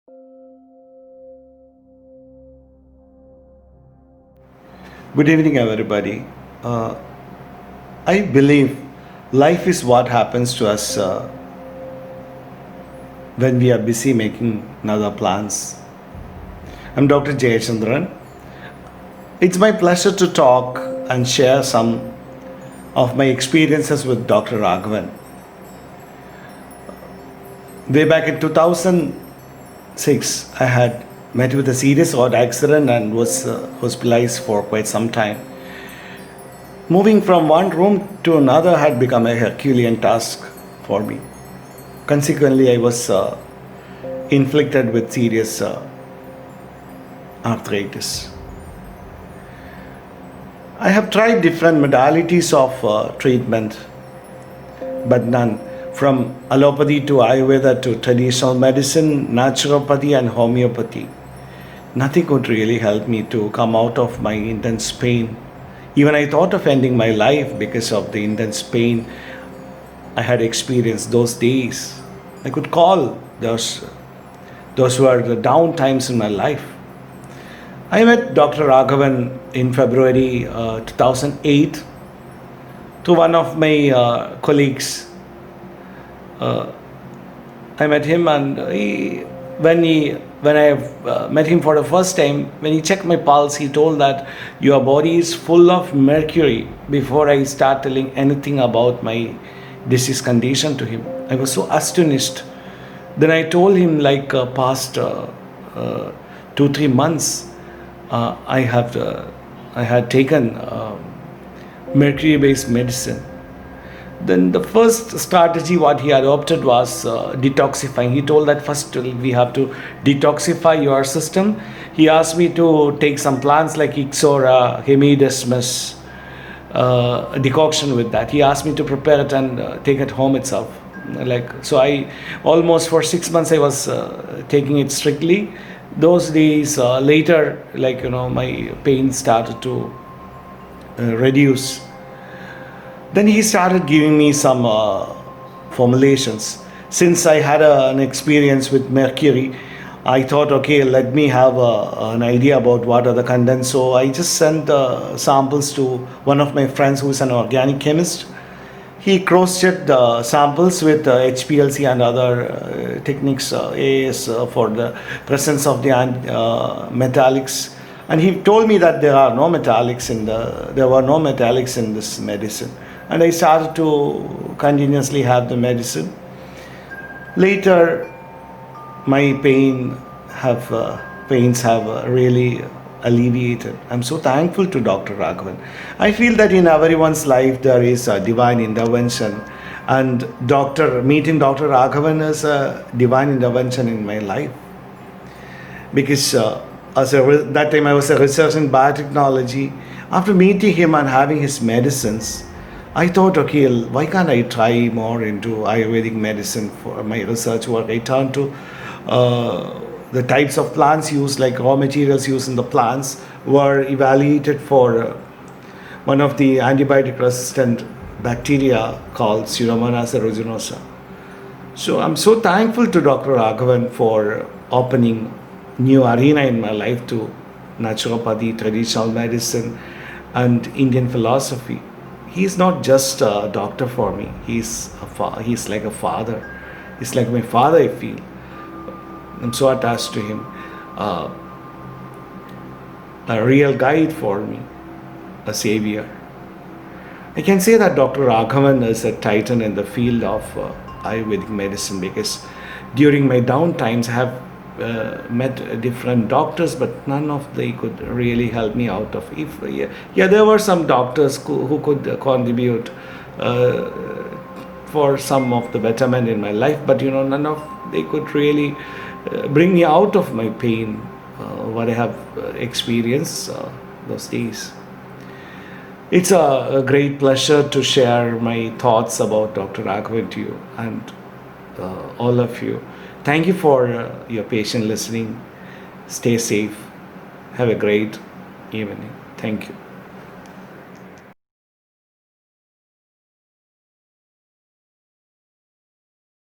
Good evening, everybody. Uh, I believe life is what happens to us when we are busy making other plans. I'm Dr. Jayachadran. It's my pleasure to talk and share some of my experiences with Dr. Raghavan. Way back in 2006, I had met with a serious road accident and was hospitalized for quite some time. Moving from one room to another had become a Herculean task for me. Consequently, I was inflicted with serious arthritis. I have tried different modalities of treatment, but none. From allopathy to Ayurveda to traditional medicine, naturopathy, and homeopathy, nothing could really help me to come out of my intense pain. Even I thought of ending my life because of the intense pain I had experienced those days. I could call those were the down times in my life. I met Dr. Raghavan in February 2008 to one of my colleagues. I met him, and when I met him for the first time, when he checked my pulse, he told that your body is full of mercury. Before I start telling anything about my disease condition to him, I was so astonished. Then I told him, like past 2-3 months, I had taken mercury-based medicine. Then the first strategy what he adopted was detoxifying. He told that first we have to detoxify your system. He asked me to take some plants like Ixora, Hemidesmus, decoction with that. He asked me to prepare it and take it home itself. So I almost for 6 months I was taking it strictly. Those days later, my pain started to reduce. Then he started giving me some formulations. Since I had an experience with mercury, I thought, okay, let me have an idea about what are the contents. So I just sent samples to one of my friends who is an organic chemist. He cross-checked the samples with HPLC and other techniques, AS, for the presence of the metallics. And he told me that there were no metallics in this medicine. And I started to continuously have the medicine. Later, my pains have really alleviated. I'm so thankful to Dr. Raghavan. I feel that in everyone's life there is a divine intervention, and meeting Dr. Raghavan is a divine intervention in my life, because that time I was a researcher in biotechnology. After meeting him and having his medicines, I thought, okay, why can't I try more into Ayurvedic medicine for my research work? I turned to the types of plants used, like raw materials used in the plants, were evaluated for one of the antibiotic resistant bacteria called Pseudomonas aeruginosa. So I'm so thankful to Dr. Raghavan for opening new arena in my life to naturopathy, traditional medicine, and Indian philosophy. He's not just a doctor for me. He's like a father. He's like my father, I feel. I'm so attached to him. A real guide for me, a savior. I can say that Dr. Raghavan is a titan in the field of Ayurvedic medicine, because during my down times I have met different doctors, but none of they could really help me out of. There were some doctors who could contribute for some of the betterment in my life, but none of they could really bring me out of my pain, what I have experienced those days. It's a great pleasure to share my thoughts about Dr. Raghavan to you and all of you. Thank you for your patient listening. Stay safe. Have a great evening. Thank you.